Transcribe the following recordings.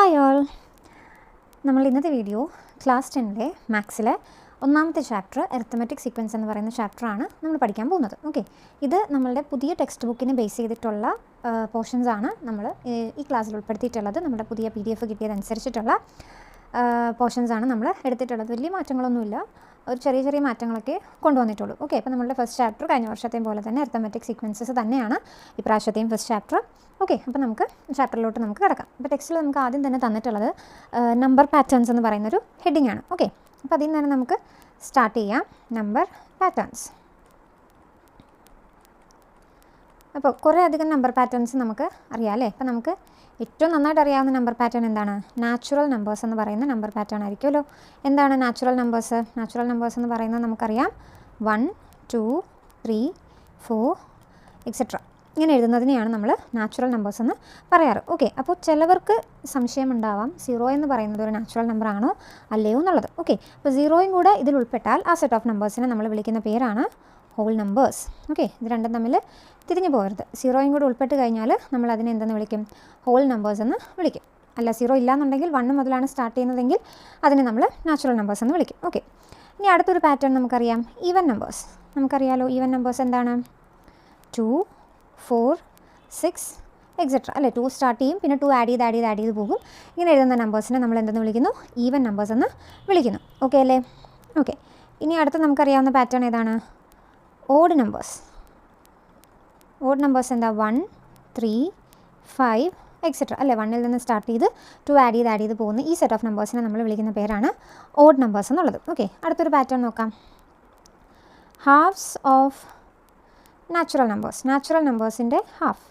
Hi all. നമ്മൾ ഇന്നത്തെ video class 10 മാത്സിലെ ഒന്നാമത്തെ ചാപ്റ്റർ അരിത്മെറ്റിക് സീക്വൻസ് എന്ന് പറയുന്ന ചാപ്റ്ററാണ് നമ്മൾ പഠിക്കാൻ പോകുന്നത്. ഓക്കെ, ഇത് നമ്മളുടെ പുതിയ ടെക്സ്റ്റ് ബുക്കിനെ ബേസ് ചെയ്തിട്ടുള്ള പോർഷൻസാണ് നമ്മൾ ഈ ക്ലാസ്സിൽ ഉൾപ്പെടുത്തിയിട്ടുള്ളത്. നമ്മുടെ പുതിയ PDF കിട്ടിയതനുസരിച്ചിട്ടുള്ള പോർഷൻസാണ് നമ്മൾ എടുത്തിട്ടുള്ളത്. വലിയ മാറ്റങ്ങളൊന്നുമില്ല, ഒരു ചെറിയ മാറ്റങ്ങളൊക്കെ കൊണ്ടുവന്നിട്ടുള്ളൂ. ഓക്കെ, അപ്പോൾ നമ്മളുടെ ഫസ്റ്റ് ചാപ്റ്റർ കഴിഞ്ഞ വർഷത്തെയും പോലെ തന്നെ അരിത്മെറ്റിക് സീക്വൻസസ് തന്നെയാണ് ഇപ്രാവശ്യത്തെയും ഫസ്റ്റ് ചാപ്റ്റർ. ഓക്കെ, അപ്പോൾ നമുക്ക് ചാപ്റ്ററിലോട്ട് നമുക്ക് കിടക്കാം. അപ്പോൾ ടെക്സ്റ്റിൽ നമുക്ക് ആദ്യം തന്നെ തന്നിട്ടുള്ളത് നമ്പർ പാറ്റേൺസ് എന്ന് പറയുന്നൊരു ഹെഡിങ് ആണ്. ഓക്കെ, അപ്പോൾ അതിൽ നിന്ന് തന്നെ നമുക്ക് സ്റ്റാർട്ട് ചെയ്യാം. Number patterns. അപ്പോൾ കുറേ അധികം നമ്പർ പാറ്റേൺസ് നമുക്ക് അറിയാം അല്ലേ. അപ്പോൾ നമുക്ക് ഏറ്റവും നന്നായിട്ട് അറിയാവുന്ന നമ്പർ പാറ്റേൺ എന്താണ്? നാച്ചുറൽ നമ്പേഴ്സ് എന്ന് പറയുന്ന നമ്പർ പാറ്റേൺ ആയിരിക്കുമല്ലോ. എന്താണ് നാച്ചുറൽ നമ്പേഴ്സ്? നാച്ചുറൽ നമ്പേഴ്സ് എന്ന് പറയുന്നത് നമുക്കറിയാം 1, 2, 3, 4 എക്സെട്ര ഇങ്ങനെ എഴുതുന്നതിനെയാണ് നമ്മൾ നാച്ചുറൽ നമ്പേഴ്സ് എന്ന് പറയാറ്. ഓക്കെ, അപ്പോൾ ചിലവർക്ക് സംശയമുണ്ടാവാം 0 എന്ന് പറയുന്നത് ഒരു നാച്ചുറൽ നമ്പർ ആണോ അല്ലയോ എന്നുള്ളത്. ഓക്കെ, അപ്പോൾ 0യും കൂടെ ഇതിൽ ഉൾപ്പെട്ടാൽ ആ സെറ്റ് ഓഫ് നമ്പേഴ്സിനെ നമ്മൾ വിളിക്കുന്ന പേരാണ് ഹോൾ നമ്പേഴ്സ്. ഓക്കെ, ഇത് രണ്ടും തമ്മിൽ തിരിഞ്ഞു പോകരുത്. 0യും കൂടെ ഉൾപ്പെട്ട് കഴിഞ്ഞാൽ നമ്മൾ അതിനെ എന്തെന്ന് വിളിക്കും? ഹോൾ നമ്പേഴ്സ് എന്ന് വിളിക്കും. അല്ല, 0 ഇല്ലാന്നുണ്ടെങ്കിൽ 1 മുതലാണ് സ്റ്റാർട്ട് ചെയ്യുന്നതെങ്കിൽ അതിനെ നമ്മൾ നാച്ചുറൽ നമ്പേഴ്സ് എന്ന് വിളിക്കും. ഓക്കെ, ഇനി അടുത്തൊരു പാറ്റേൺ നമുക്കറിയാം, ഈവൻ നമ്പേഴ്സ്. നമുക്കറിയാലോ ഈവൻ നമ്പേഴ്സ് എന്താണ്? 2, 4, 6 എക്സെട്ര അല്ലേ. 2 സ്റ്റാർട്ട് ചെയ്യും, പിന്നെ 2 ആഡ് ചെയ്ത് പോകും. ഇങ്ങനെ എഴുതുന്ന നമ്പേഴ്സിനെ നമ്മൾ എന്തെന്ന് വിളിക്കുന്നു? ഈവൻ നമ്പേഴ്സ് എന്ന് വിളിക്കുന്നു. ഓക്കെ അല്ലേ. ഓക്കെ, ഇനി അടുത്ത് നമുക്കറിയാവുന്ന പാറ്റേൺ ഏതാണ്? Odd numbers. ഓഡ് നമ്പേഴ്സ് എന്താ? 1, 3, 5 എക്സെട്ര അല്ലേ. 1ൽ നിന്ന് സ്റ്റാർട്ട് ചെയ്ത് 2 ആഡ് ചെയ്ത് പോകുന്ന ഈ സെറ്റ് ഓഫ് നമ്പേഴ്സിനെ നമ്മൾ വിളിക്കുന്ന പേരാണ് ഓഡ് നമ്പേഴ്സ് എന്നുള്ളത്. ഓക്കെ, അടുത്തൊരു പാറ്റേൺ നോക്കാം. Halves of natural numbers. Natural നമ്പേഴ്സിൻ്റെ ഹാഫ്.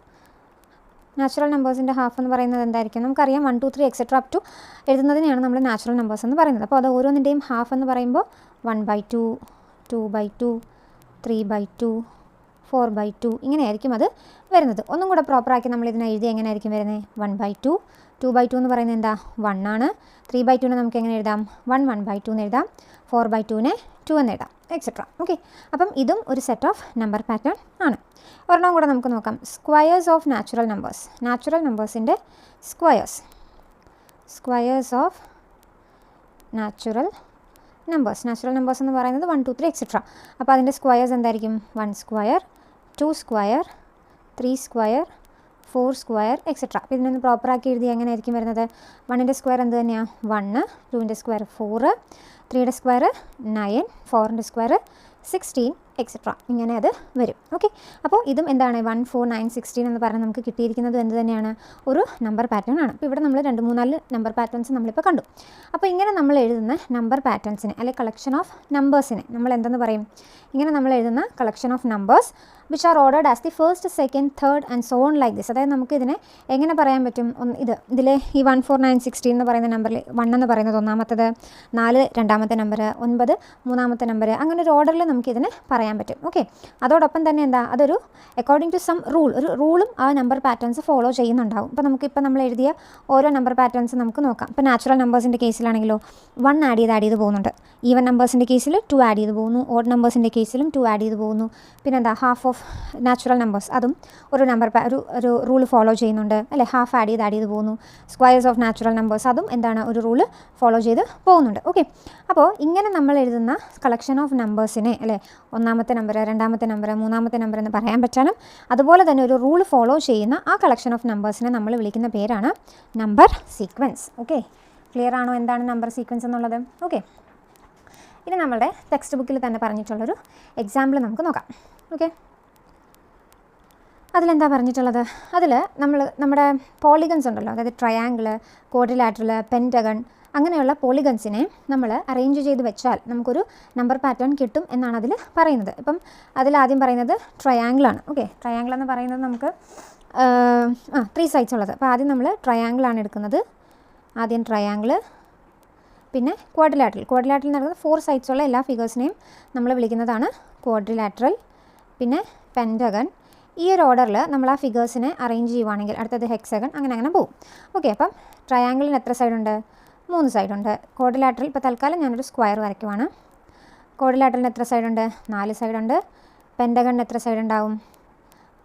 നാച്ചുറൽ നമ്പേഴ്സിൻ്റെ ഹാഫ് എന്ന് പറയുന്നത് എന്തായിരിക്കും? നമുക്കറിയാം 1, 2, 3 എക്സെട്ര അപ് ടു എഴുതുന്നതിനെയാണ് നമ്മൾ നാച്ചുറൽ നമ്പേഴ്സ് എന്ന് പറയുന്നത്. അപ്പോൾ അത് ഓരോന്നിൻ്റെയും ഹാഫ് എന്ന് പറയുമ്പോൾ 1/2, 2/2, 3/2, 4/2 ഇങ്ങനെയായിരിക്കും അത് വരുന്നത്. ഒന്നും കൂടെ പ്രോപ്പറാക്കി നമ്മൾ ഇതിനെ എഴുതി എങ്ങനെയായിരിക്കും വരുന്നത്? 1/2, 2/2 എന്ന് പറയുന്നത് എന്താ? 1 ആണ്. 3/2നെ നമുക്ക് എങ്ങനെ എഴുതാം? 1/2 എന്ന് എഴുതാം. 4/2നെ 2 എന്ന് എഴുതാം എക്സെട്ര. ഓക്കെ, അപ്പം ഇതും ഒരു സെറ്റ് ഓഫ് നമ്പർ പാറ്റേൺ ആണ്. ഒരെണ്ണം കൂടെ നമുക്ക് നോക്കാം. Squares of natural numbers. Natural നമ്പേഴ്സിൻ്റെ squares. Squares of natural numbers. Natural numbers എന്ന് പറയുന്നത് 1, 2, 3 എക്സെട്ര. അപ്പോൾ അതിൻ്റെ സ്ക്വയേഴ്സ് എന്തായിരിക്കും? 1 square, 2 square, 3 square, 4 square etcetera. അപ്പോൾ ഇതിനൊന്ന് പ്രോപ്പറാക്കി എഴുതി എങ്ങനെയായിരിക്കും വരുന്നത്? 1ൻ്റെ സ്ക്വയർ എന്ത് തന്നെയാണ്? 1, 2ൻ്റെ സ്ക്വയർ 4, 3യുടെ സ്ക്വയർ 9, 4ൻ്റെ സ്ക്വയർ 16 എക്സെട്ര ഇങ്ങനെ അത് വരും. ഓക്കെ, അപ്പോൾ ഇതും എന്താണ്? 1, 4, 9, 16 എന്ന് പറഞ്ഞാൽ നമുക്ക് കിട്ടിയിരിക്കുന്നത് എന്ത് തന്നെയാണ്? ഒരു നമ്പർ പാറ്റേൺ ആണ്. അപ്പോൾ ഇവിടെ നമ്മൾ 2, 3, 4 നമ്പർ പാറ്റേൺസ് നമ്മളിപ്പോൾ കണ്ടു. അപ്പോൾ ഇങ്ങനെ നമ്മൾ എഴുതുന്ന നമ്പർ പാറ്റേൺസിനെ അല്ലെങ്കിൽ കളക്ഷൻ ഓഫ് നമ്പേഴ്സിനെ നമ്മൾ എന്തെന്ന് പറയും? ഇങ്ങനെ നമ്മൾ എഴുതുന്ന collection of numbers which are ordered as the first, second, third and so on like this. അതായത് നമുക്ക് ഇതിനെ എങ്ങനെ പറയാൻ പറ്റും? ഇതിലെ ഈ 1, 4, 9, 16 എന്ന് പറയുന്ന നമ്പറിൽ 1 എന്ന് പറയുന്നത് ഒന്നാമത്തത്, 4 രണ്ടാമത്തെ നമ്പർ, 9 മൂന്നാമത്തെ നമ്പർ, അങ്ങനെ ഒരു ഓർഡറിൽ നമുക്കിതിനെ പറയാൻ പറ്റും. ഓക്കെ, അതോടൊപ്പം തന്നെ എന്താ? അതൊരു അക്കോർഡിംഗ് ടു സം റൂൾ, ഒരു റൂളും ആ നമ്പർ പാറ്റേൺസ് ഫോളോ ചെയ്യുന്നുണ്ടാവും. അപ്പോൾ നമുക്കിപ്പോൾ നമ്മൾ എഴുതിയ ഓരോ നമ്പർ പാറ്റേൺസ് നമുക്ക് നോക്കാം. ഇപ്പോൾ നാച്ചുറൽ നമ്പേഴ്സിൻ്റെ കേസിലാണെങ്കിലോ 1 ആഡ് ചെയ്ത് പോകുന്നുണ്ട്. ഈവൻ നമ്പേഴ്സിൻ്റെ കേസിൽ 2 ആഡ് ചെയ്ത് പോകുന്നു. ഓഡ് നമ്പേഴ്സിൻ്റെ കേസിലും 2 ആഡ് ചെയ്ത് പോകുന്നു. പിന്നെ എന്താ? ഹാഫ് ഓഫ് നാച്ചുറൽ നമ്പേഴ്സ്, അതും ഒരു നമ്പർ ഒരു റൂൾ ഫോളോ ചെയ്യുന്നുണ്ട് അല്ലേ. ഹാഫ് ആഡ് ചെയ്ത് പോകുന്നു. സ്ക്വയേഴ്സ് ഓഫ് നാച്ചുറൽ നമ്പേഴ്സ്, അതും എന്താണ്? ഒരു റൂൾ ഫോളോ ചെയ്ത് പോകുന്നുണ്ട്. ഓക്കെ, അപ്പോൾ ഇങ്ങനെ നമ്മൾ എഴുതുന്ന കളക്ഷൻ ഓഫ് നമ്പേഴ്സിനെ അല്ലേ, ഒന്നാമത്തെ നമ്പർ, രണ്ടാമത്തെ നമ്പർ, മൂന്നാമത്തെ നമ്പർ എന്ന് പറയാൻ പറ്റാനും അതുപോലെ തന്നെ ഒരു റൂൾ ഫോളോ ചെയ്യുന്ന ആ കളക്ഷൻ ഓഫ് നമ്പേഴ്സിനെ നമ്മൾ വിളിക്കുന്ന പേരാണ് നമ്പർ സീക്വൻസ്. ഓക്കെ, ക്ലിയർ ആണോ എന്താണ് നമ്പർ സീക്വൻസ് എന്നുള്ളത്? ഓക്കെ, ഇനി നമ്മളുടെ ടെക്സ്റ്റ് ബുക്കിൽ തന്നെ പറഞ്ഞിട്ടുള്ളൊരു എക്സാമ്പിൾ നമുക്ക് നോക്കാം. ഓക്കെ, അതിലെന്താ പറഞ്ഞിട്ടുള്ളത്? അതിൽ നമ്മുടെ പോളിഗൺസ് ഉണ്ടല്ലോ, അതായത് ട്രയാങ്കിൾ, ക്വാഡ്രിലാറ്ററൽ, പെൻറ്റഗൺ അങ്ങനെയുള്ള പോളിഗൺസിനെ നമ്മൾ അറേഞ്ച് ചെയ്ത് വെച്ചാൽ നമുക്കൊരു നമ്പർ പാറ്റേൺ കിട്ടും എന്നാണ് അതിൽ പറയുന്നത്. ഇപ്പം അതിലാദ്യം പറയുന്നത് ട്രയാങ്കിളാണ്. ഓക്കെ, ട്രയാങ്കിൾ എന്ന് പറയുന്നത് നമുക്ക് 3 സൈഡ്സ് ഉള്ളത്. അപ്പോൾ ആദ്യം നമ്മൾ ട്രയാങ്കിളാണ് എടുക്കുന്നത്. ആദ്യം ട്രയാങ്കിൾ, പിന്നെ ക്വാഡ്രിലാറ്ററൽ. ക്വാഡ്രിലാറ്ററൽ എന്ന് പറയുന്നത് 4 സൈഡ്സ് ഉള്ള എല്ലാ ഫിഗേഴ്സിനെയും നമ്മൾ വിളിക്കുന്നതാണ് ക്വാഡ്രിലാറ്ററൽ. പിന്നെ പെൻറ്റഗൺ. ഈ ഒരു ഓർഡറിൽ നമ്മൾ ആ ഫിഗേഴ്സിനെ അറേഞ്ച് ചെയ്യുവാണെങ്കിൽ അടുത്തത് ഹെക്സഗൺ, അങ്ങനെ പോകും. ഓക്കെ, അപ്പം ട്രയാങ്കിളിന് എത്ര സൈഡുണ്ട്? 3 സൈഡുണ്ട്. ക്വാഡ്രിലാറ്ററൽ ഇപ്പോൾ തൽക്കാലം ഞാനൊരു സ്ക്വയർ വരയ്ക്കുവാണ്. ക്വാഡ്രിലാറ്ററലിന് എത്ര സൈഡുണ്ട്? 4 സൈഡുണ്ട്. പെൻറ്റഗണിന് എത്ര സൈഡ് ഉണ്ടാവും?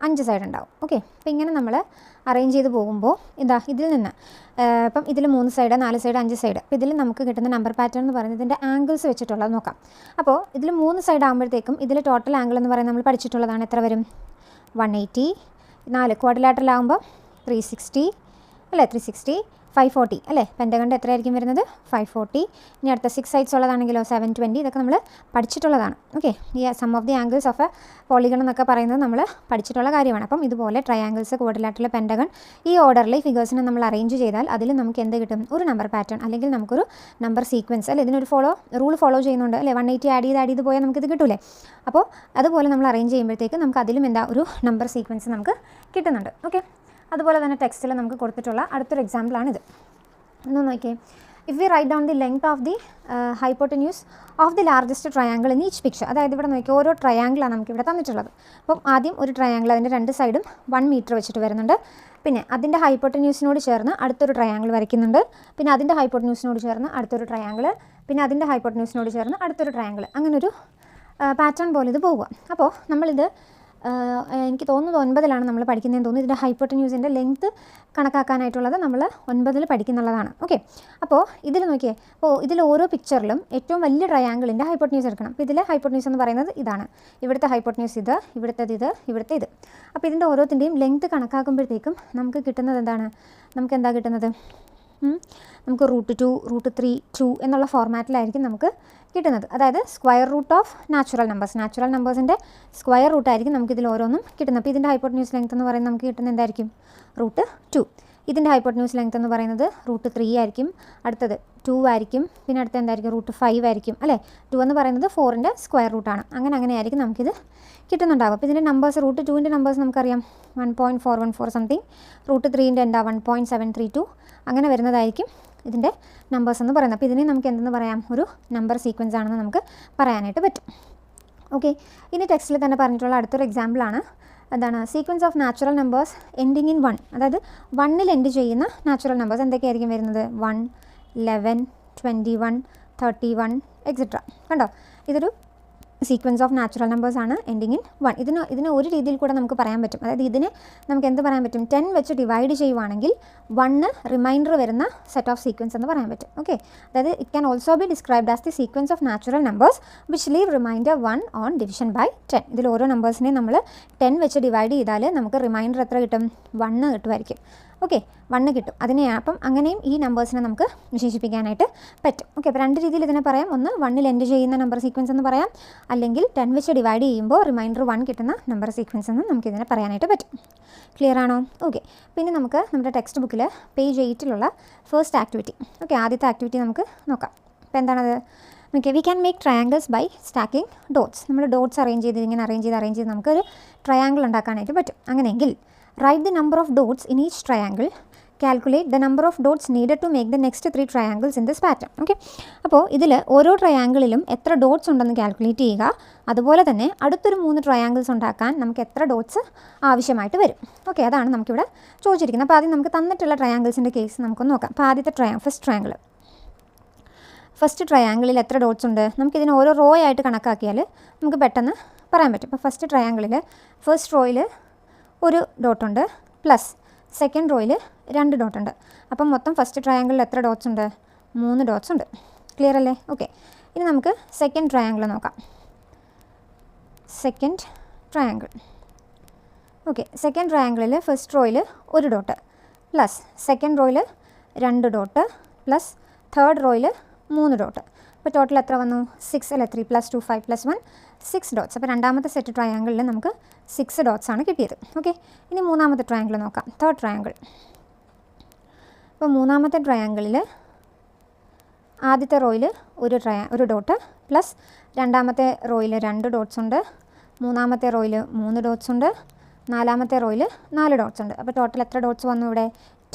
5 സൈഡ് ഉണ്ടാവും. ഓക്കെ, അപ്പോൾ ഇങ്ങനെ നമ്മൾ അറേഞ്ച് ചെയ്ത് പോകുമ്പോൾ ഇതാ ഇതിൽ നിന്ന് ഇപ്പം ഇതിൽ 3 സൈഡ് 4 സൈഡ് 5 സൈഡ് അപ്പോൾ ഇതിൽ നമുക്ക് കിട്ടുന്ന നമ്പർ പാറ്റേൺ എന്ന് പറയുന്നത് ഇതിൻ്റെ ആംഗിൾസ് വെച്ചിട്ടുള്ളത് നോക്കാം. അപ്പോൾ ഇതിൽ 3 സൈഡ് ആകുമ്പോഴത്തേക്കും ഇതിൽ ടോട്ടൽ ആംഗിൾ എന്ന് പറയുന്നത് നമ്മൾ പഠിച്ചിട്ടുള്ളതാണ്. എത്ര വരും? 180. 4 ക്വാഡ്രിലാറ്ററൽ ആകുമ്പോൾ 360 അല്ലേ, 360 540 അല്ലേ. പെൻറ്റഗണിൻ്റെ എത്രയായിരിക്കും വരുന്നത്? 540. ഇനി അടുത്ത 6 സൈഡ്സ് ഉള്ളതാണെങ്കിലോ 720. ഇതൊക്കെ നമ്മൾ പഠിച്ചിട്ടുള്ളതാണ്. ഓക്കെ, ഈ sum of the angles of a polygon എന്നൊക്കെ പറയുന്നത് നമ്മൾ പഠിച്ചിട്ടുള്ള കാര്യമാണ്. അപ്പം ഇതുപോലെ ട്രയാങ്കിൾസ്, ക്വാഡ്രിലാറ്ററൽ, പെൻറ്റഗൺ ഈ ഓർഡറിൽ ഈ ഫിഗേഴ്സിനെ നമ്മൾ അറേഞ്ച് ചെയ്താൽ അതിൽ നമുക്ക് എന്ത് കിട്ടും? ഒരു നമ്പർ പാറ്റേൺ അല്ലെങ്കിൽ നമുക്കൊരു നമ്പർ സീക്വൻസ് അല്ലേ. ഇതിനൊരു റൂൾ ഫോളോ ചെയ്യുന്നുണ്ട് അല്ലേ. 180 ആഡ് ചെയ്ത് പോയാൽ നമുക്കിത് കിട്ടൂലേ. അപ്പോൾ അതുപോലെ നമ്മൾ അറേഞ്ച് ചെയ്യുമ്പോഴത്തേക്ക് നമുക്ക് അതിലും എന്താ ഒരു നമ്പർ സീക്വൻസ് നമുക്ക് കിട്ടുന്നുണ്ട്. ഓക്കെ, അതുപോലെ തന്നെ ടെക്സ്റ്റിൽ നമുക്ക് കൊടുത്തിട്ടുള്ള അടുത്തൊരു എക്സാമ്പിളാണിത്. ഒന്ന് നോക്കിയേ. If we write down the length of the hypotenuse of the largest triangle in each picture. അതായത് ഇവിടെ നോക്കി ഓരോ ട്രയാങ്കിളാണ് നമുക്കിവിടെ തന്നിട്ടുള്ളത്. അപ്പം ആദ്യം ഒരു ട്രയാങ്കിൾ അതിൻ്റെ 2 സൈഡും 1 മീറ്റർ വെച്ചിട്ട് വരുന്നുണ്ട്. പിന്നെ അതിൻ്റെ ഹൈപ്പോട്ടന്യൂസിനോട് ചേർന്ന് അടുത്തൊരു ട്രയാങ്കിൾ വരയ്ക്കുന്നുണ്ട്. പിന്നെ അതിൻ്റെ ഹൈപ്പോട്ടന്യൂസിനോട് ചേർന്ന് അടുത്തൊരു ട്രയാങ്കിൾ, പിന്നെ അതിൻ്റെ ഹൈപ്പോട്ടന്യൂസിനോട് ചേർന്ന് അടുത്തൊരു ട്രയാങ്കിൾ, അങ്ങനൊരു പാറ്റേൺ പോലെ ഇത് പോവുക. അപ്പോൾ നമ്മളിത് എനിക്ക് തോന്നുന്നത് 9ലാണ് നമ്മൾ പഠിക്കുന്നതെന്ന് തോന്നുന്നു. ഇതിൻ്റെ ഹൈപ്പോട്ടന്യൂസിൻ്റെ ലെങ്ത്ത് കണക്കാക്കാനായിട്ടുള്ളത് നമ്മൾ 9ൽ പഠിക്കുന്നുള്ളതാണ്. ഓക്കെ, അപ്പോൾ ഇതിൽ നോക്കിയേ. അപ്പോൾ ഇതിൽ ഓരോ പിക്ചറിലും ഏറ്റവും വലിയ ട്രയാങ്കിളിൻ്റെ ഹൈപ്പോട്ടന്യൂസ് എടുക്കണം. അപ്പോൾ ഇതിലെ ഹൈപ്പോട്ടന്യൂസ് എന്ന് പറയുന്നത് ഇതാണ്. ഇവിടുത്തെ ഹൈപ്പോട്ടന്യൂസ് ഇത്, ഇവിടുത്തെ ഇത്. അപ്പോൾ ഇതിൻ്റെ ഓരോത്തിൻ്റെയും ലെങ്ത്ത് കണക്കാക്കുമ്പോഴത്തേക്കും നമുക്ക് കിട്ടുന്നത് എന്താണ്? നമുക്ക് എന്താ കിട്ടുന്നത്? നമുക്ക് √2, √3, 2 എന്നുള്ള ഫോർമാറ്റിലായിരിക്കും നമുക്ക് കിട്ടുന്നത്. അതായത് സ്ക്വയർ റൂട്ട് ഓഫ് നാച്ചുറൽ നമ്പേഴ്സിൻ്റെ സ്ക്വയർ റൂട്ടായിരിക്കും നമുക്കിതിൽ ഓരോന്നും കിട്ടുന്നത്. അപ്പോൾ ഇതിൻ്റെ ഹൈപ്പോട്ടന്യൂസ് ലെങ്ത് എന്ന് പറയുന്നത് നമുക്ക് കിട്ടുന്നത് എന്തായിരിക്കും? √2. ഇതിൻ്റെ ഹൈപ്പോട്ടന്യൂസ് ലെങ്ത് എന്ന് പറയുന്നത് √3 ആയിരിക്കും. അടുത്തത് 2 ആയിരിക്കും. പിന്നെ അടുത്ത എന്തായിരിക്കും? √5 ആയിരിക്കും അല്ലേ. 2 എന്ന് പറയുന്നത് 4ൻ്റെ സ്ക്വയർ റൂട്ടാണ്. അങ്ങനെയായിരിക്കും നമുക്കിത് കിട്ടുന്നുണ്ടാവും. അപ്പോൾ ഇതിൻ്റെ നമ്പേഴ്സ് √2ൻ്റെ നമ്പേഴ്സ് നമുക്കറിയാം 1.414 സംതിങ്. √3ൻ്റെ എന്താ 1.732 അങ്ങനെ വരുന്നതായിരിക്കും ഇതിൻ്റെ നമ്പേഴ്സ് എന്ന് പറയുന്നത്. അപ്പോൾ ഇതിനെ നമുക്ക് എന്തെന്ന് പറയാം? ഒരു നമ്പർ സീക്വൻസ് ആണെന്ന് നമുക്ക് പറയാനായിട്ട് പറ്റും. ഓക്കെ, ഇനി ടെക്സ്റ്റിൽ തന്നെ പറഞ്ഞിട്ടുള്ള അടുത്തൊരു എക്സാമ്പിളാണ്. എന്താണ്? Sequence of natural numbers ending in 1. അതായത് 1ൽ എൻഡ് ചെയ്യുന്ന നാച്ചുറൽ നമ്പേഴ്സ് എന്തൊക്കെയായിരിക്കും വരുന്നത്? 1, 11, 21, 31 എക്സെട്ര. കണ്ടോ, ഇതൊരു സീക്വൻസ് ഓഫ് നാച്ചുറൽ നമ്പേഴ്സ് ആണ് എൻഡിങ് ഇൻ 1. ഇതിന് ഒരു രീതിയിൽ കൂടെ നമുക്ക് പറയാൻ പറ്റും. അതായത് ഇതിനെ നമുക്ക് എന്ത് പറയാൻ പറ്റും? 10 വെച്ച് ഡിവൈഡ് ചെയ്യുവാണെങ്കിൽ 1 റിമൈൻഡർ വരുന്ന സെറ്റ് ഓഫ് സീക്വൻസ് എന്ന് പറയാൻ പറ്റും. ഓക്കെ, അതായത് it can also be described as the sequence of natural numbers which leave remainder 1 on division by 10. ഇതിൽ ഓരോ നമ്പേഴ്സിനെ നമ്മൾ 10 വെച്ച് ഡിവൈഡ് ചെയ്താൽ നമുക്ക് റിമൈൻഡർ എത്ര കിട്ടും? 1 കിട്ടുമായിരിക്കും. ഓക്കെ, 1 കിട്ടും. അതിനെയാണ് അപ്പം അങ്ങനെയും ഈ നമ്പേഴ്സിനെ നമുക്ക് വിശേഷിപ്പിക്കാനായിട്ട് പറ്റും. ഓക്കെ, അപ്പോൾ 2 രീതിയിൽ ഇതിനെ പറയാം. ഒന്ന് 1ൽ എൻഡ് ചെയ്യുന്ന നമ്പർ സീക്വൻസ് എന്ന് പറയാം, അല്ലെങ്കിൽ 10 വെച്ച് ഡിവൈഡ് ചെയ്യുമ്പോൾ റിമൈൻഡർ 1 കിട്ടുന്ന നമ്പർ സീക്വൻസ് എന്ന് നമുക്കിതിനെ പറയാനായിട്ട് പറ്റും. ക്ലിയർ ആണോ? ഓക്കെ, പിന്നെ നമുക്ക് നമ്മുടെ ടെക്സ്റ്റ് ബുക്കിൽ പേജ് 8ലുള്ള ഫസ്റ്റ് ആക്ടിവിറ്റി. ഓക്കെ, ആദ്യത്തെ ആക്ടിവിറ്റി നമുക്ക് നോക്കാം. അപ്പോൾ എന്താണത്? Okay, we can make triangles by stacking dots. നമ്മൾ ഡോട്ട്സ് അറേഞ്ച് ചെയ്ത് നമുക്കൊരു ട്രയാങ്കിൾ ഉണ്ടാക്കാനായിട്ട് പറ്റും. അങ്ങനെയെങ്കിൽ write the number of dots in each triangle. Calculate the number of dots needed to make the next 3 triangles in this pattern. Okay, അപ്പോൾ ഇതിൽ ഓരോ ട്രയാങ്കിളിലും എത്ര ഡോട്ട്സ് ഉണ്ടെന്ന് കാൽക്കുലേറ്റ് ചെയ്യുക. അതുപോലെ തന്നെ അടുത്തൊരു 3 ട്രയാങ്കിൾസ് ഉണ്ടാക്കാൻ നമുക്ക് എത്ര ഡോട്ട്സ് ആവശ്യമായിട്ട് വരും. ഓക്കെ, അതാണ് നമുക്കിവിടെ ചോദിച്ചിരിക്കുന്നത്. അപ്പോൾ ആദ്യം നമുക്ക് തന്നിട്ടുള്ള ട്രയാങ്കിൾസിൻ്റെ കേസ് നമുക്കൊന്ന് നോക്കാം. അപ്പോൾ ആദ്യത്തെ ഫസ്റ്റ് ട്രയാങ്കിളിൽ എത്ര ഡോട്ട്സ് ഉണ്ട്? നമുക്കിതിന് ഓരോ റോ ആയിട്ട് കണക്കാക്കിയാൽ നമുക്ക് പെട്ടെന്ന് പറയാൻ പറ്റും. അപ്പോൾ ഫസ്റ്റ് റോയിൽ ഒരു ഡോട്ടുണ്ട് പ്ലസ് സെക്കൻഡ് റോയിൽ 2 ഡോട്ടുണ്ട്. അപ്പം മൊത്തം ഫസ്റ്റ് ട്രയാങ്കിളിൽ എത്ര ഡോട്ട്സ് ഉണ്ട്? 3 ഡോട്ട്സ് ഉണ്ട്. ക്ലിയർ അല്ലേ? ഓക്കെ, ഇനി നമുക്ക് സെക്കൻഡ് ട്രയാങ്കിൾ നോക്കാം. ഓക്കെ, സെക്കൻഡ് ട്രയാങ്കിളിൽ ഫസ്റ്റ് റോയിൽ ഒരു ഡോട്ട് പ്ലസ് സെക്കൻഡ് റോയിൽ 2 ഡോട്ട് പ്ലസ് തേർഡ് റോയിൽ 3 ഡോട്ട്. അപ്പോൾ ടോട്ടൽ എത്ര വന്നു? 6 അല്ലേ. 3 + 2 5 + 1 6 ഡോട്ട്സ്. അപ്പോൾ രണ്ടാമത്തെ സെറ്റ് ട്രയാങ്കിളിൽ നമുക്ക് 6 ഡോട്ട്സ് ആണ് കിട്ടിയത്. ഓക്കെ, ഇനി മൂന്നാമത്തെ ട്രയാങ്കിൾ നോക്കാം. Third triangle. അപ്പോൾ മൂന്നാമത്തെ ട്രയാങ്കിളിൽ ആദ്യത്തെ റോയിൽ ഒരു ഡോട്ട് പ്ലസ് രണ്ടാമത്തെ റോയിൽ 2 ഡോട്ട്സ് ഉണ്ട്, മൂന്നാമത്തെ റോയിൽ 3 ഡോട്ട്സ് ഉണ്ട്, നാലാമത്തെ റോയിൽ 4 ഡോട്ട്സ് ഉണ്ട്. അപ്പോൾ ടോട്ടൽ എത്ര ഡോട്ട്സ് വന്നു? ഇവിടെ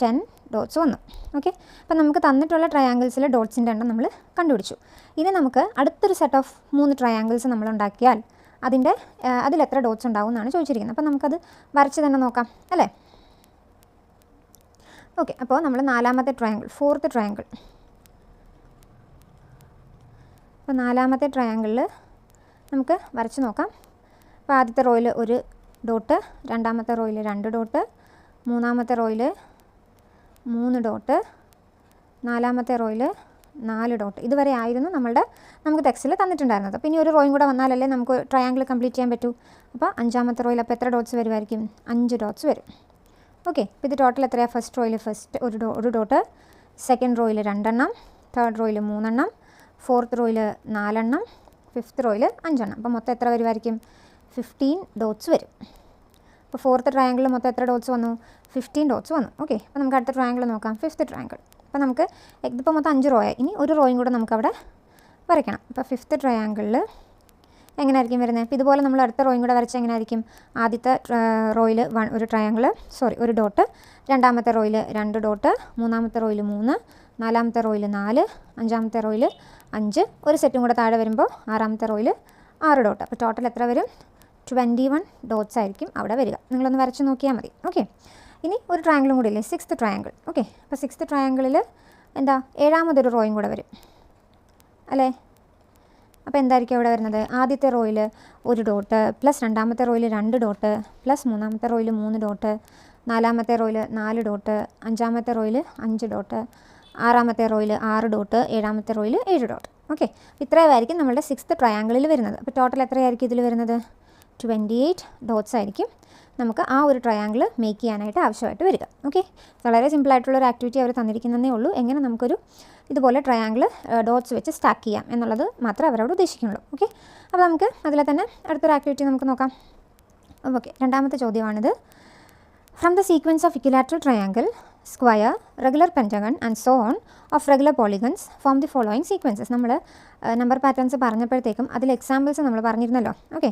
10 ഡോട്ട്സ് വന്നു. ഓക്കെ, അപ്പോൾ നമുക്ക് തന്നിട്ടുള്ള ട്രയാങ്കിൾസിലെ ഡോട്ട്സിൻ്റെ എണ്ണം നമ്മൾ കണ്ടുപിടിച്ചു. ഇനി നമുക്ക് അടുത്തൊരു സെറ്റ് ഓഫ് 3 ട്രയാങ്കിൾസ് നമ്മൾ ഉണ്ടാക്കിയാൽ അതിൽ എത്ര ഡോട്ട്സ് ഉണ്ടാവും എന്നാണ് ചോദിച്ചിരിക്കുന്നത്. അപ്പോൾ നമുക്കത് വരച്ച് തന്നെ നോക്കാം അല്ലേ. ഓക്കെ, അപ്പോൾ നമ്മൾ നാലാമത്തെ ട്രയാങ്കിൾ, ഫോർത്ത് ട്രയാങ്കിൾ. അപ്പോൾ നാലാമത്തെ ട്രയാങ്കിളിൽ നമുക്ക് വരച്ച് നോക്കാം. അപ്പോൾ ആദ്യത്തെ റോയിൽ ഒരു ഡോട്ട്, രണ്ടാമത്തെ റോയിൽ 2 ഡോട്ട്, മൂന്നാമത്തെ റോയിൽ 3 ഡോട്ട്, നാലാമത്തെ റോയിൽ 4 ഡോട്ട്. ഇതുവരെ ആയിരുന്നു നമുക്ക് ടെക്സ്റ്റിൽ തന്നിട്ടുണ്ടായിരുന്നത്. അപ്പോൾ ഇനി ഒരു റോയും കൂടെ വന്നാലല്ലേ നമുക്ക് ട്രയാങ്കിൾ കംപ്ലീറ്റ് ചെയ്യാൻ പറ്റൂ. അപ്പോൾ അഞ്ചാമത്തെ റോയിൽ അപ്പോൾ എത്ര ഡോട്ട്സ് വരുമായിരിക്കും? 5 ഡോട്ട്സ് വരും. ഓക്കെ, അപ്പോൾ ഇത് ടോട്ടൽ എത്രയാണ്? ഫസ്റ്റ് റോയിൽ ഒരു ഡോട്ട്, സെക്കൻഡ് റോയിൽ 2 എണ്ണം, തേർഡ് റോയിൽ 3 എണ്ണം, ഫോർത്ത് റോയിൽ 4 എണ്ണം, ഫിഫ്ത്ത് റോയിൽ 5 എണ്ണം. അപ്പോൾ മൊത്തം എത്ര വരുമായിരിക്കും? 15 ഡോട്ട്സ് വരും. അപ്പോൾ ഫോർത്ത് ട്രയാങ്കിളിൽ മൊത്തം എത്ര ഡോട്ട്സ് വന്നു? 15 ഡോട്ട്സ് വന്നു. ഓക്കെ, അപ്പോൾ നമുക്ക് അടുത്ത ട്രയാങ്കിൾ നോക്കാം, ഫിഫ്ത്ത് ട്രയാങ്കിൾ. അപ്പോൾ നമുക്ക് ഇതിപ്പോൾ മൊത്തം 5 റോയായി. ഇനി ഒരു റോയും കൂടെ നമുക്കവിടെ വരയ്ക്കണം. അപ്പോൾ ഫിഫ്ത്ത് ട്രയാങ്കിളിൽ എങ്ങനെയായിരിക്കും വരുന്നത്? അപ്പോൾ ഇതുപോലെ നമ്മൾ അടുത്ത റോയും കൂടെ വരച്ചാൽ എങ്ങനെയായിരിക്കും? ആദ്യത്തെ റോയിൽ ഒരു ഡോട്ട്, രണ്ടാമത്തെ റോയിൽ 2 ഡോട്ട്, മൂന്നാമത്തെ റോയിൽ 3, നാലാമത്തെ റോയിൽ 4, അഞ്ചാമത്തെ റോയിൽ 5, ഒരു സെറ്റും കൂടെ താഴെ വരുമ്പോൾ ആറാമത്തെ റോയിൽ 6 ഡോട്ട്. അപ്പോൾ ടോട്ടൽ എത്ര വരും? 21 ഡോട്ട്സ് ആയിരിക്കും അവിടെ വരിക. നിങ്ങളൊന്ന് വരച്ച് നോക്കിയാൽ മതി. ഓക്കെ, ഇനി ഒരു ട്രയാങ്കിളും കൂടി ഇല്ലേ, സിക്സ്ത് ട്രയാങ്കിൾ. ഓക്കെ, അപ്പോൾ സിക്സ്ത് ട്രയാങ്കിളിൽ എന്താ, ഏഴാമതൊരു റോയും കൂടെ വരും അല്ലേ? അപ്പോൾ എന്തായിരിക്കും അവിടെ വരുന്നത്? ആദ്യത്തെ റോയിൽ 1 ഡോട്ട്, പ്ലസ് രണ്ടാമത്തെ റോയിൽ 2 ഡോട്ട്, പ്ലസ് മൂന്നാമത്തെ റോയിൽ 3 ഡോട്ട്, നാലാമത്തെ റോയിൽ 4 ഡോട്ട്, അഞ്ചാമത്തെ റോയിൽ 5 ഡോട്ട്, ആറാമത്തെ റോയിൽ 6 ഡോട്ട്, ഏഴാമത്തെ റോയിൽ 7 ഡോട്ട്. ഓക്കെ, ഇത്രയായിരിക്കും നമ്മുടെ സിക്സ്ത് ട്രയാങ്കിളിൽ വരുന്നത്. അപ്പോൾ ടോട്ടൽ എത്രയായിരിക്കും ഇതിൽ വരുന്നത്? 28 ഡോട്ട്സ് ആയിരിക്കും നമുക്ക് ആ ഒരു ട്രയാങ്കിൾ മേക്ക് ചെയ്യാനായിട്ട് ആവശ്യമായിട്ട് വരിക. ഓക്കെ, വളരെ സിമ്പിളായിട്ടുള്ളൊരു ആക്ടിവിറ്റി അവർ തന്നിരിക്കുന്നതേ ഉള്ളൂ. എങ്ങനെ നമുക്കൊരു ഇതുപോലെ ട്രയാങ്കിൾ ഡോട്ട്സ് വെച്ച് സ്റ്റാക്ക് ചെയ്യാം എന്നുള്ളത് മാത്രമേ അവരവിടെ ഉദ്ദേശിക്കുന്നുള്ളൂ. ഓക്കെ, അപ്പോൾ നമുക്ക് അതിൽ തന്നെ അടുത്തൊരു ആക്ടിവിറ്റി നമുക്ക് നോക്കാം. ഓക്കെ, രണ്ടാമത്തെ ചോദ്യമാണിത്. From the sequence of equilateral triangle, square, regular pentagon and so on of regular polygons form the following sequences. നമ്മൾ നമ്പർ പാറ്റേൺസ് പറഞ്ഞപ്പോഴത്തേക്കും അതിൽ എക്സാമ്പിൾസ് നമ്മൾ പറഞ്ഞിരുന്നല്ലോ. ഓക്കെ,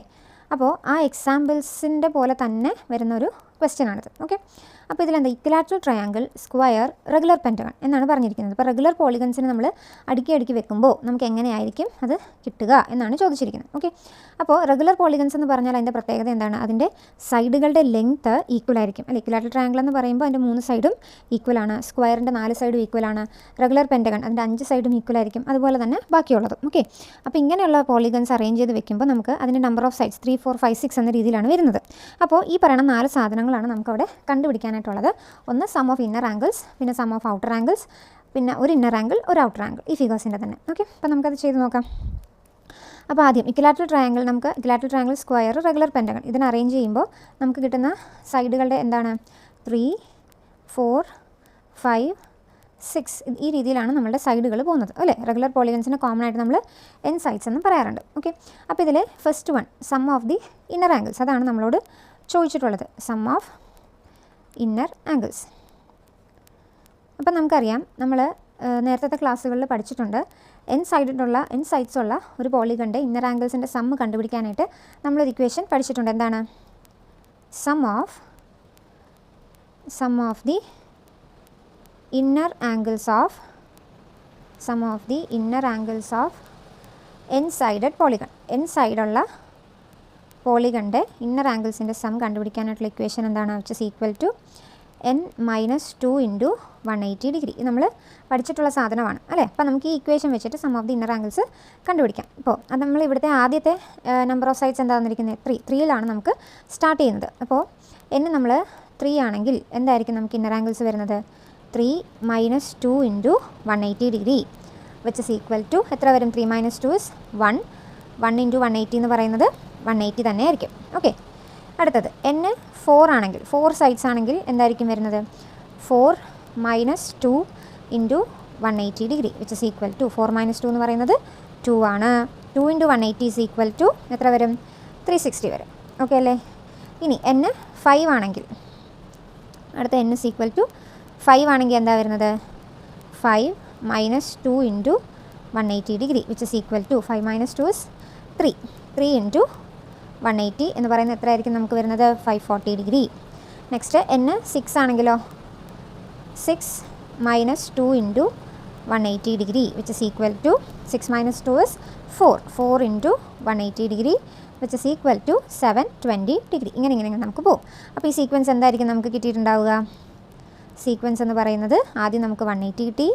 അപ്പോൾ ആ എക്സാമ്പിൾസിൻ്റെ പോലെ തന്നെ വരുന്നൊരു ക്വസ്റ്റ്യനാണിത്. ഓക്കെ, അപ്പോൾ ഇതിലെന്താ, equilateral triangle, square, regular pentagon എന്നാണ് പറഞ്ഞിരിക്കുന്നത്. അപ്പോൾ റെഗുലർ പോളിഗൺസിന് നമ്മൾ അടുക്കി വെക്കുമ്പോൾ നമുക്ക് എങ്ങനെയായിരിക്കും അത് കിട്ടുക എന്നാണ് ചോദിച്ചിരിക്കുന്നത്. ഓക്കെ, അപ്പോൾ റെഗുലർ പോളിഗൺസ് എന്ന് പറഞ്ഞാൽ അതിൻ്റെ പ്രത്യേകത എന്താണ്? അതിൻ്റെ സൈഡുകളുടെ ലെങ്ത്ത് ഈക്വൽ ആയിരിക്കും അല്ലേ? ഇക്വിലാറ്ററൽ ട്രയാങ്കിൾ എന്ന് പറയുമ്പോൾ അതിൻ്റെ 3 സൈഡും ഈക്വലാണ്, സ്ക്വയറിൻ്റെ 4 സൈഡും ഈക്വലാണ്, റെഗുലർ പെൻറ്റഗൺ അതിൻ്റെ 5 സൈഡും ഈക്വൽ ആയിരിക്കും, അതുപോലെ തന്നെ ബാക്കിയുള്ളതും. ഓക്കെ, അപ്പോൾ ഇങ്ങനെയുള്ള പോളിഗൺസ് അറേഞ്ച് ചെയ്ത് വെക്കുമ്പോൾ നമുക്ക് അതിൻ്റെ നമ്പർ ഓഫ് സൈഡ്സ് 3, 4, 5, 6 എന്ന രീതിയിലാണ് വരുന്നത്. അപ്പോൾ ഈ പറയുന്ന 4 സാധനങ്ങളാണ് നമുക്കവിടെ കണ്ടുപിടിക്കാനായിട്ടുള്ളത്. ഒന്ന് സം ഓഫ് ഇന്നർ ആംഗിൾസ്, പിന്നെ സം ഓഫ് ഔട്ടർ ആംഗിൾസ്, പിന്നെ ഒരു ഇന്നർ ആംഗിൾ, ഒരു ഔട്ടർ ആംഗിൾ, ഈ ഫിഗേഴ്സിൻ്റെ തന്നെ. ഓക്കെ, അപ്പോൾ നമുക്കത് ചെയ്ത് നോക്കാം. അപ്പോൾ ആദ്യം ഇക്വിലാറ്ററൽ ട്രയാങ്കിൾ, നമുക്ക് equilateral triangle, square, regular pentagon ഇതിനെ അറേഞ്ച് ചെയ്യുമ്പോൾ നമുക്ക് കിട്ടുന്ന സൈഡുകളുടെ എന്താണ്? 3, 4, 5, 6 ഈ രീതിയിലാണ് നമ്മളുടെ സൈഡുകൾ പോകുന്നത് അല്ലേ? റെഗുലർ പോളിഗൺസിന് കോമൺ ആയിട്ട് നമ്മൾ n സൈഡ്സ് എന്ന് പറയാറുണ്ട്. ഓക്കെ, അപ്പോൾ ഇതിൽ first one sum of the inner angles, അതാണ് നമ്മളോട് ചോദിച്ചിട്ടുള്ളത്. Sum of inner angles. അപ്പം നമുക്കറിയാം, നമ്മൾ നേരത്തെ ക്ലാസ്സുകളിൽ പഠിച്ചിട്ടുണ്ട്, n സൈഡ്സ് ഉള്ള ഒരു പോളിഗണിൻ്റെ ഇന്നർ ആംഗിൾസിൻ്റെ സമ്മ് കണ്ടുപിടിക്കാനായിട്ട് നമ്മളൊരു ഇക്വേഷൻ പഠിച്ചിട്ടുണ്ട്. എന്താണ്? Sum of the inner angles of n sided polygon. n സൈഡുള്ള പോളിഗണിൻ്റെ ഇന്നർ ആംഗിൾസിൻ്റെ സം കണ്ടുപിടിക്കാനായിട്ടുള്ള ഇക്വേഷൻ എന്താണ്? Which is equal to n-2 × 180 degree. നമ്മൾ പഠിച്ചിട്ടുള്ള സാധനമാണ് അല്ലേ? അപ്പോൾ നമുക്ക് ഈ ഇക്വേഷൻ വെച്ചിട്ട് sum of the inner angles കണ്ടുപിടിക്കാം. ഇപ്പോൾ അത് നമ്മൾ ഇവിടുത്തെ ആദ്യത്തെ നമ്പർ ഓഫ് സൈഡ്സ് എന്താ തന്നിരിക്കുന്നത്? 3യിലാണ് നമുക്ക് സ്റ്റാർട്ട് ചെയ്യുന്നത്. അപ്പോൾ n നമ്മൾ 3 ആണെങ്കിൽ എന്തായിരിക്കും നമുക്ക് ഇന്നർ ആംഗിൾസ് വരുന്നത്? 3 - 2 × 180 degree which is equal to എത്ര വരും? 3 - 2 is 1. 1 × 180 എന്ന് പറയുന്നത് 180 തന്നെ ആയിരിക്കും. ഓക്കെ, അടുത്തത് n 4 ആണെങ്കിൽ, 4 സൈഡ്സ് ആണെങ്കിൽ എന്തായിരിക്കും വരുന്നത്? 4 - 2 × 180 degree which is equal to 4 - 2 എന്ന് പറയുന്നത് 2 ആണ്. 2 × 180 ഈസ് ഈക്വൽ ടു എത്ര വരും? 360 വരും. ഓക്കെ അല്ലേ? ഇനി n 5 ആണെങ്കിൽ, അടുത്ത n ഇസ് ഈക്വൽ ടു 5 ആണെങ്കിൽ എന്താ വരുന്നത്? 5 - 2 × 180 degree which is equal to 5 - 2 is 3. 3 × 180 എന്ന് പറയുന്നത് എത്ര ആയിരിക്കും നമുക്ക് വരുന്നത്? 540 ഡിഗ്രി. നെക്സ്റ്റ് n 6 ആണെങ്കിലോ? 6 - 2 × 180 degree which is equal to 6 - 2 is 4. 4 × 180 degree which is equal to 720 degree. ഇങ്ങനെ നമുക്ക് പോകും. അപ്പോൾ ഈ സീക്വൻസ് എന്തായിരിക്കും നമുക്ക് കിട്ടിയിട്ടുണ്ടാവുക? സീക്വൻസ് എന്ന് പറയുന്നത് ആദ്യം നമുക്ക് 180 കിട്ടി,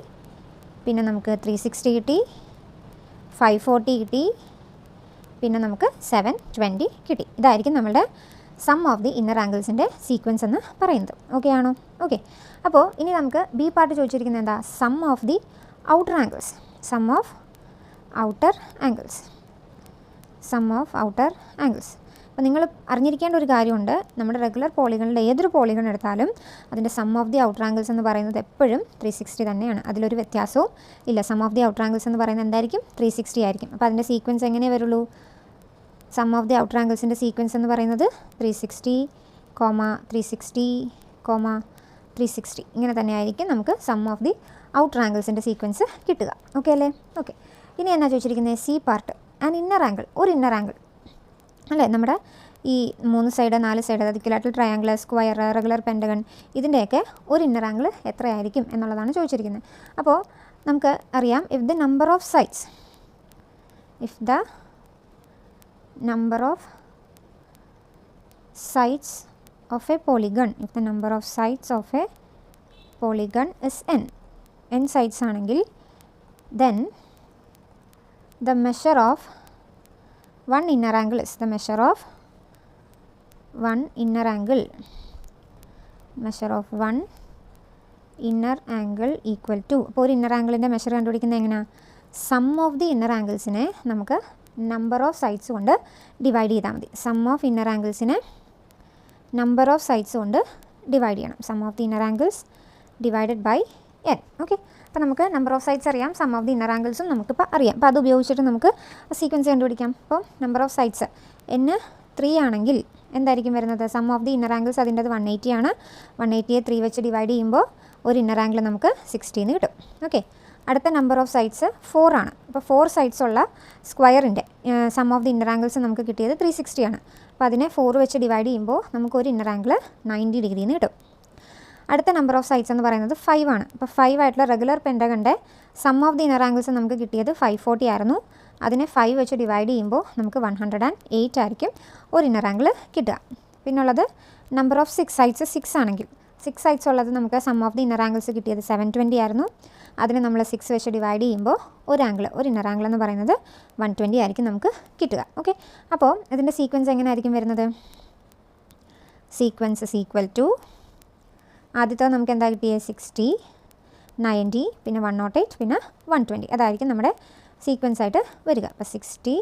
പിന്നെ നമുക്ക് 360 കിട്ടി, 540 കിട്ടി, പിന്നെ നമുക്ക് 720 കിട്ടി. ഇതായിരിക്കും നമ്മുടെ സം ഓഫ് ദി ഇന്നർ ആംഗിൾസിൻ്റെ സീക്വൻസ് എന്ന് പറയുന്നത്. ഓക്കെ ആണോ? ഓക്കെ. അപ്പോൾ ഇനി നമുക്ക് ബി പാർട്ട് ചോദിച്ചിരിക്കുന്നത് എന്താ? Sum of the outer angles. Sum of outer angles. Sum of outer angles. അപ്പോൾ നിങ്ങൾ അറിഞ്ഞിരിക്കേണ്ട ഒരു കാര്യമുണ്ട്, നമ്മുടെ റെഗുലർ പോളിഗണിൽ ഏതൊരു പോളിഗൺ എടുത്താലും അതിൻ്റെ sum of the outer angles എന്ന് പറയുന്നത് എപ്പോഴും 360 തന്നെയാണ്. അതിലൊരു വ്യത്യാസവും ഇല്ല. Sum of the outer angles എന്ന് പറയുന്നത് എന്തായിരിക്കും? 360 ആയിരിക്കും. അപ്പോൾ അതിൻ്റെ സീക്വൻസ് എങ്ങനെ വരുള്ളൂ? സം ഓഫ് ദി ഔട്ടർ ആംഗിൾസിൻ്റെ സീക്വൻസ് എന്ന് പറയുന്നത് 360, 360, 360 ഇങ്ങനെ തന്നെയായിരിക്കും നമുക്ക് സം ഓഫ് ദി ഔട്ടർ ആംഗിൾസിൻ്റെ സീക്വൻസ് കിട്ടുക. ഓക്കെ അല്ലേ? ഓക്കെ. ഇനി എന്നാ ചോദിച്ചിരിക്കുന്നത്? C part. And inner angle, ഒരു ഇന്നർ ആംഗിൾ അല്ലേ, നമ്മുടെ ഈ 3 സൈഡ് 4 സൈഡ്, അതായത് equilateral triangle, square, regular pentagon, ഇതിൻ്റെയൊക്കെ ഒരു ഇന്നർ ആംഗിൾ എത്രയായിരിക്കും എന്നുള്ളതാണ് ചോദിച്ചിരിക്കുന്നത്. അപ്പോൾ നമുക്ക് അറിയാം, if the number of sides, if the number of sides of a polygon, if the number of sides of a polygon is n sides ആണെങ്കിൽ, then the measure of one inner angle is the measure of one inner angle, measure of one inner angle equal to, അപ്പോൾ ഒരു inner ആംഗിളിൻ്റെ measure കണ്ടുപിടിക്കുന്നത് എങ്ങനെയാണ്? Sum of the inner ആംഗിൾസിനെ നമുക്ക് number of sides കൊണ്ട് divide ചെയ്താൽ മതി. Sum of inner ആംഗിൾസിനെ നമ്പർ ഓഫ് സൈഡ്സ് കൊണ്ട് ഡിവൈഡ് ചെയ്യണം. Sum of the inner angles divided by n. Okay. അപ്പോൾ നമുക്ക് നമ്പർ ഓഫ് സൈഡ്സ് അറിയാം, സം ഓഫ് ദി ഇന്നർ ആംഗിൾസും നമുക്കിപ്പോൾ അറിയാം. അപ്പോൾ അത് ഉപയോഗിച്ചിട്ട് നമുക്ക് സീക്വൻസ് കണ്ടുപിടിക്കാം. അപ്പോൾ നമ്പർ ഓഫ് സൈഡ്സ് n 3 ആണെങ്കിൽ എന്തായിരിക്കും വരുന്നത്? Sum of the inner angles അതിൻ്റെത് 180 ആണ്. 180യെ 3 വെച്ച് ഡിവൈഡ് ചെയ്യുമ്പോൾ ഒരു ഇന്നർ ആംഗിൾ നമുക്ക് 60 കിട്ടും. ഓക്കെ. അടുത്ത നമ്പർ ഓഫ് സൈഡ്സ് 4 ആണ്. അപ്പോൾ 4 സൈഡ്സ് ഉള്ള സ്ക്വയറിൻ്റെ sum of the inner angles നമുക്ക് കിട്ടിയത് 360 ആണ്. അപ്പോൾ അതിനെ 4 വെച്ച് ഡിവൈഡ് ചെയ്യുമ്പോൾ നമുക്ക് ഒരു ഇന്നർ ആംഗിൾ 90 ഡിഗ്രിന്ന് കിട്ടും. അടുത്ത നമ്പർ ഓഫ് സൈഡ്സ് എന്ന് പറയുന്നത് 5 ആണ്. അപ്പോൾ 5 ആയിട്ടുള്ള റെഗുലർ പെൻറ്റഗണിൻ്റെ sum of the inner angles നമുക്ക് കിട്ടിയത് 540 ആയിരുന്നു. അതിനെ 5 വെച്ച് ഡിവൈഡ് ചെയ്യുമ്പോൾ നമുക്ക് 108 ആയിരിക്കും ഒരു ഇന്നർ ആംഗിൾ കിട്ടുക. പിന്നുള്ളത് നമ്പർ ഓഫ് സൈഡ്സ് 6 ആണെങ്കിൽ, 6 സൈഡ്സ് ഉള്ളത് നമുക്ക് sum of the inner angles കിട്ടിയത് 720 ആയിരുന്നു. അതിനെ നമ്മൾ 6 വെച്ച് ഡിവൈഡ് ചെയ്യുമ്പോൾ ഒരു ഇന്നർ ആംഗിൾ എന്ന് പറയുന്നത് 120 ആയിരിക്കും നമുക്ക് കിട്ടുക. ഓക്കെ. അപ്പോൾ ഇതിൻ്റെ സീക്വൻസ് എങ്ങനെ ആയിരിക്കും വരുന്നത്? സീക്വൻസ് ഇസ് ഈക്വൽ ടു, ആദ്യത്തെ നമുക്ക് എന്താ കിട്ടിയത്? 60, 90, പിന്നെ 108, പിന്നെ 120. അതായിരിക്കും നമ്മുടെ സീക്വൻസ് ആയിട്ട് വരിക. അപ്പോൾ 60,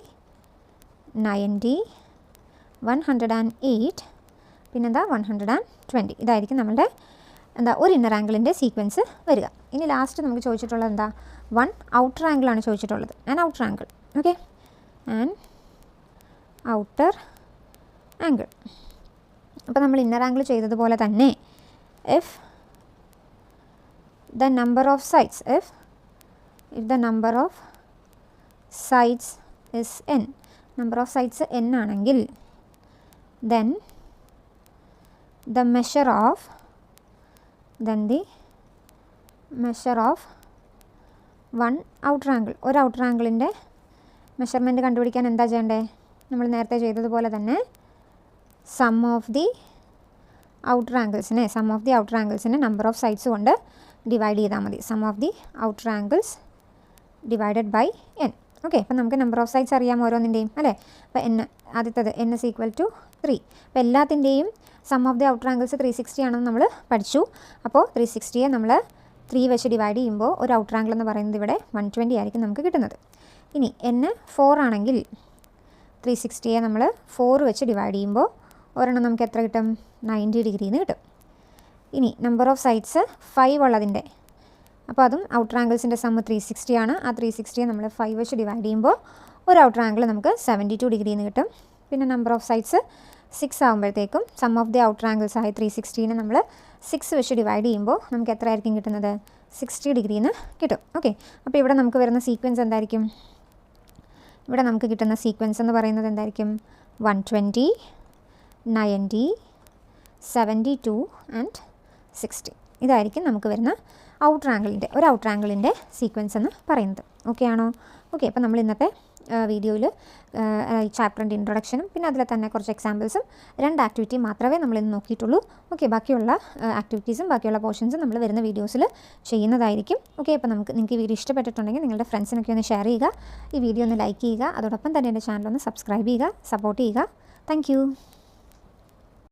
90, 108, പിന്നെന്താ 120. ഇതായിരിക്കും നമ്മളുടെ ഒരു ഇന്നർ ആംഗിളിൻ്റെ സീക്വൻസ് വരിക. ഇനി ലാസ്റ്റ് നമുക്ക് ചോദിച്ചിട്ടുള്ളത് എന്താ? വൺ ഔട്ടർ ആംഗിളാണ് ചോദിച്ചിട്ടുള്ളത്. Outer angle. Okay. Outer angle. അപ്പോൾ നമ്മൾ ഇന്നർ ആംഗിൾ ചെയ്തതുപോലെ തന്നെ if the number of sides if the number of sides is n, number of sides n ആണെങ്കിൽ, then the measure of one outer angle, ഒരു outer ആംഗിളിൻ്റെ measurement കണ്ടുപിടിക്കാൻ എന്താ ചെയ്യേണ്ടേ? നമ്മൾ നേരത്തെ ചെയ്തതുപോലെ തന്നെ സം ഓഫ് ദി ഔട്ടർ ആംഗിൾസിനെ നമ്പർ ഓഫ് സൈഡ്സ് കൊണ്ട് ഡിവൈഡ് ചെയ്താൽ മതി. Sum of the outer angles divided by n. Okay. അപ്പോൾ നമുക്ക് നമ്പർ ഓഫ് സൈഡ്സ് അറിയാം ഓരോന്നിൻ്റെയും, അല്ലേ? അപ്പോൾ ആദ്യത്തത് n is equal to 3. അപ്പോൾ എല്ലാത്തിൻ്റെയും sum of the outer angles 360 ആണെന്ന് നമ്മൾ പഠിച്ചു. അപ്പോൾ 360യെ നമ്മൾ 3 വെച്ച് ഡിവൈഡ് ചെയ്യുമ്പോൾ ഒരു ഔട്ടർ ആംഗിൾ എന്ന് പറയുന്നത് ഇവിടെ 120 ആയിരിക്കും നമുക്ക് കിട്ടുന്നത്. ഇനി n 4 ആണെങ്കിൽ 360യെ നമ്മൾ 4 വെച്ച് ഡിവൈഡ് ചെയ്യുമ്പോൾ ഒരെണ്ണം നമുക്ക് എത്ര കിട്ടും? 90 ഡിഗ്രിന്ന് കിട്ടും. ഇനി നമ്പർ ഓഫ് സൈഡ്സ് 5 ഉള്ളതിൻ്റെ, അപ്പോൾ അതും ഔട്ടർ ആംഗിൾസിൻ്റെ സം 360 ആണ്. ആ 360യെ നമ്മൾ 5 വെച്ച് ഡിവൈഡ് ചെയ്യുമ്പോൾ ഒരു ഔട്ടർ ആംഗിൾ നമുക്ക് 72 ഡിഗ്രിന്ന് കിട്ടും. പിന്നെ നമ്പർ ഓഫ് സൈഡ്സ് 6 ആകുമ്പോഴത്തേക്കും sum of the outer angles ആയ 360നെ നമ്മൾ 6 വെച്ച് ഡിവൈഡ് ചെയ്യുമ്പോൾ നമുക്ക് എത്ര ആയിരിക്കും കിട്ടുന്നത്? 60 ഡിഗ്രിന്ന് കിട്ടും. ഓക്കെ. അപ്പോൾ ഇവിടെ നമുക്ക് വരുന്ന സീക്വൻസ് എന്തായിരിക്കും? ഇവിടെ നമുക്ക് കിട്ടുന്ന സീക്വൻസ് എന്ന് പറയുന്നത് എന്തായിരിക്കും? 120, 90, 72 ആൻഡ് 60. ഇതായിരിക്കും നമുക്ക് വരുന്ന ഔട്ടർ ആംഗിളിൻ്റെ സീക്വൻസ് എന്ന് പറയുന്നത്. ഓക്കെ ആണോ? ഓക്കെ. അപ്പോൾ നമ്മൾ ഇന്നത്തെ വീഡിയോയിൽ ചാപ്റ്ററിൻ്റെ ഇൻട്രൊഡക്ഷനും പിന്നെ അതിൽ തന്നെ കുറച്ച് എക്സാമ്പിൾസും 2 ആക്ടിവിറ്റി മാത്രമേ നമ്മളിന്ന് നോക്കിയിട്ടുള്ളൂ. ഓക്കെ. ബാക്കിയുള്ള ആക്ടിവിറ്റീസും ബാക്കിയുള്ള പോർഷൻസും നമ്മൾ വരുന്ന വീഡിയോസിൽ ചെയ്യുന്നതായിരിക്കും. ഓക്കെ. അപ്പോൾ നിങ്ങൾക്ക് ഈ വീഡിയോ ഇഷ്ടപ്പെട്ടിട്ടുണ്ടെങ്കിൽ നിങ്ങളുടെ ഫ്രണ്ട്സിനൊക്കെ ഒന്ന് ഷെയർ ചെയ്യുക, ഈ വീഡിയോ ഒന്ന് ലൈക്ക് ചെയ്യുക, അതോടൊപ്പം തന്നെ എൻ്റെ ചാനൽ ഒന്ന് സബ്സ്ക്രൈബ് ചെയ്യുക, സപ്പോർട്ട് ചെയ്യുക. താങ്ക്